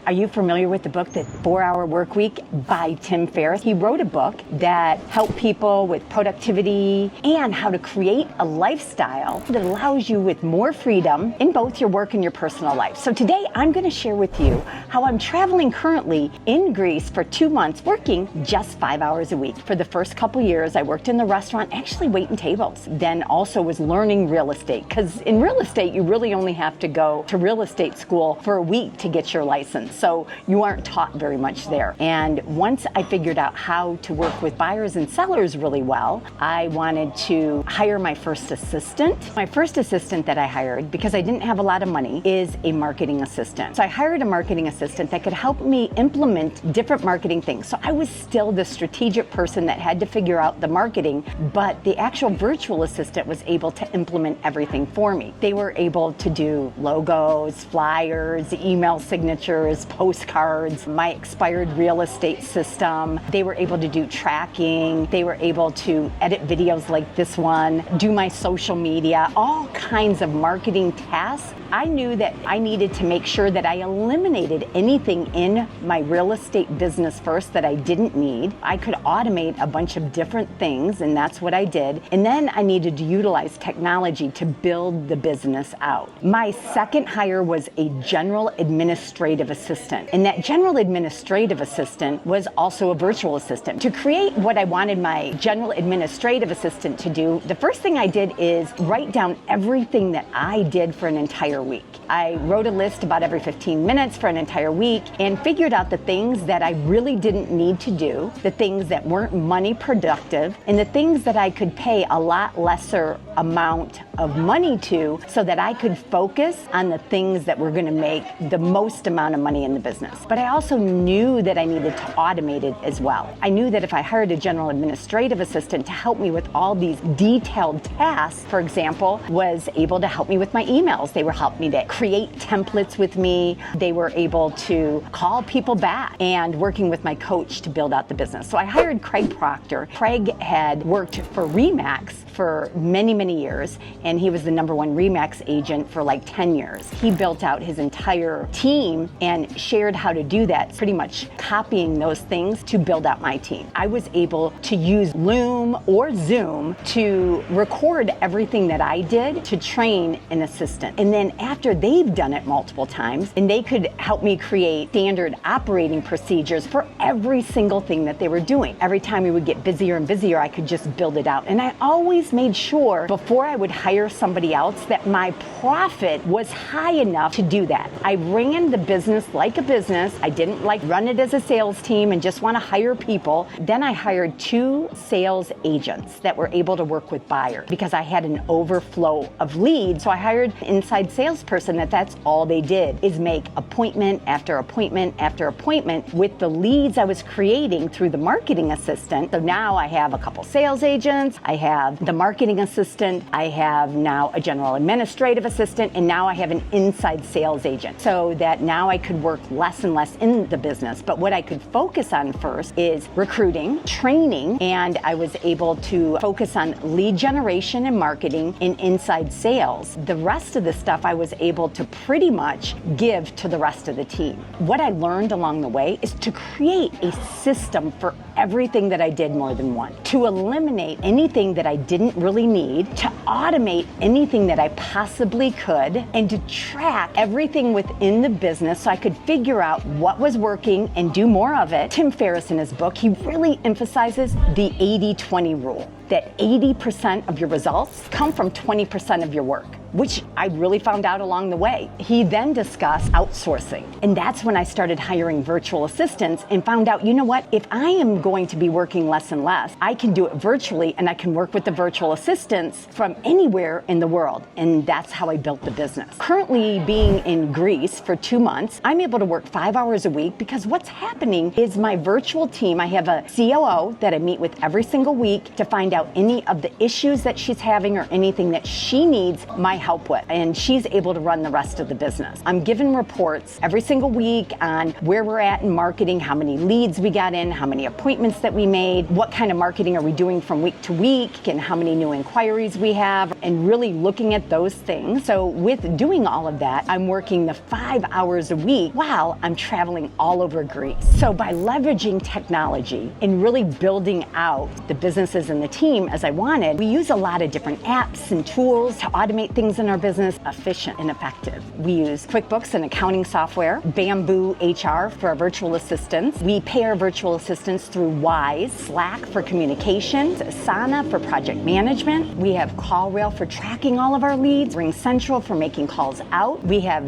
Are you familiar with the book, The 4-Hour Workweek by Tim Ferriss? He wrote a book that helped people with productivity and how to create a lifestyle that allows you with more freedom in both your work and your personal life. So today I'm going to share with you how I'm traveling currently in Greece for 2 months, working just 5 hours a week. For the first couple years, I worked in the restaurant, actually waiting tables. Then also was learning real estate, because in real estate, you really only have to go to real estate school for a week to get your license. So you aren't taught very much there. And once I figured out how to work with buyers and sellers really well, I wanted to hire my first assistant. My first assistant that I hired, because I didn't have a lot of money, is a marketing assistant. So I hired a marketing assistant that could help me implement different marketing things. So I was still the strategic person that had to figure out the marketing, but the actual virtual assistant was able to implement everything for me. They were able to do logos, flyers, email signatures, postcards, my expired real estate system. They were able to do tracking. They were able to edit videos like this one, do my social media, all kinds of marketing tasks. I knew that I needed to make sure that I eliminated anything in my real estate business first that I didn't need. I could automate a bunch of different things, and that's what I did. And then I needed to utilize technology to build the business out. My second hire was a general administrative assistant. And that general administrative assistant was also a virtual assistant. To create what I wanted my general administrative assistant to do, the first thing I did is write down everything that I did for an entire week. I wrote a list about every 15 minutes for an entire week and figured out the things that I really didn't need to do, the things that weren't money productive, and the things that I could pay a lot lesser amount of money to so that I could focus on the things that were going to make the most amount of money in the business. But I also knew that I needed to automate it as well. I knew that if I hired a general administrative assistant to help me with all these detailed tasks, for example, was able to help me with my emails. They were helping me to create templates with me. They were able to call people back and working with my coach to build out the business. So I hired Craig Proctor. Craig had worked for Remax for many, many years, and he was the #1 Remax agent for like 10 years. He built out his entire team and shared how to do that, pretty much copying those things to build out my team. I was able to use Loom or Zoom to record everything that I did to train an assistant. And then after they've done it multiple times, and they could help me create standard operating procedures for every single thing that they were doing. Every time we would get busier and busier, I could just build it out. And I always made sure before I would hire somebody else that my profit was high enough to do that. I ran the business like a business. I didn't like run it as a sales team and just want to hire people. Then I hired 2 sales agents that were able to work with buyers because I had an overflow of leads. So I hired an inside salesperson that's all they did is make appointment after appointment after appointment with the leads I was creating through the marketing assistant. So now I have a couple sales agents, I have the marketing assistant, I have now a general administrative assistant, and now I have an inside sales agent. So that now I could work less and less in the business. But what I could focus on first is recruiting, training, and I was able to focus on lead generation and marketing and inside sales. The rest of the stuff I was able to pretty much give to the rest of the team. What I learned along the way is to create a system for everything that I did more than one, to eliminate anything that I didn't really need, to automate anything that I possibly could, and to track everything within the business so I could figure out what was working and do more of it. Tim Ferriss in his book, he really emphasizes the 80-20 rule, that 80% of your results come from 20% of your work, which I really found out along the way. He then discussed outsourcing. And that's when I started hiring virtual assistants and found out, you know what, if I am going to be working less and less, I can do it virtually and I can work with the virtual assistants from anywhere in the world. And that's how I built the business. Currently being in Greece for 2 months, I'm able to work 5 hours a week because what's happening is my virtual team, I have a COO that I meet with every single week to find out out any of the issues that she's having or anything that she needs my help with. And she's able to run the rest of the business. I'm given reports every single week on where we're at in marketing, how many leads we got in, how many appointments that we made, what kind of marketing are we doing from week to week, and how many new inquiries we have, and really looking at those things. So with doing all of that, I'm working the 5 hours a week while I'm traveling all over Greece. So by leveraging technology and really building out the businesses and the team as I wanted, we use a lot of different apps and tools to automate things in our business, efficient and effective. We use QuickBooks and accounting software, Bamboo HR for our virtual assistants. We pay our virtual assistants through Wise, Slack for communications, Asana for project management. We have CallRail for tracking all of our leads, RingCentral for making calls out. We have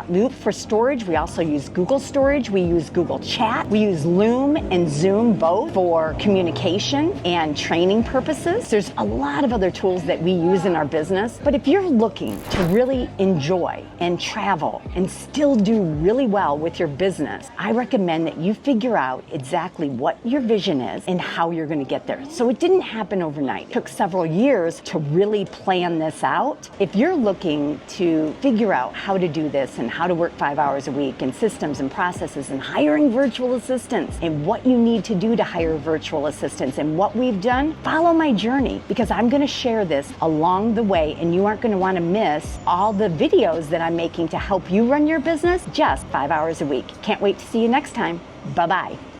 Loop for storage. We also use Google Storage. We use Google Chat. We use Loom and Zoom both for communication and training purposes. There's a lot of other tools that we use in our business, but if you're looking to really enjoy and travel and still do really well with your business, I recommend that you figure out exactly what your vision is and how you're going to get there. So it didn't happen overnight. It took several years to really plan this out. If you're looking to figure out how to do this and how to work 5 hours a week and systems and processes and hiring virtual assistants and what you need to do to hire virtual assistants and what we've done, follow my journey, because I'm going to share this along the way and you aren't going to want to miss all the videos that I'm making to help you run your business just 5 hours a week. Can't wait to see you next time. Bye-bye.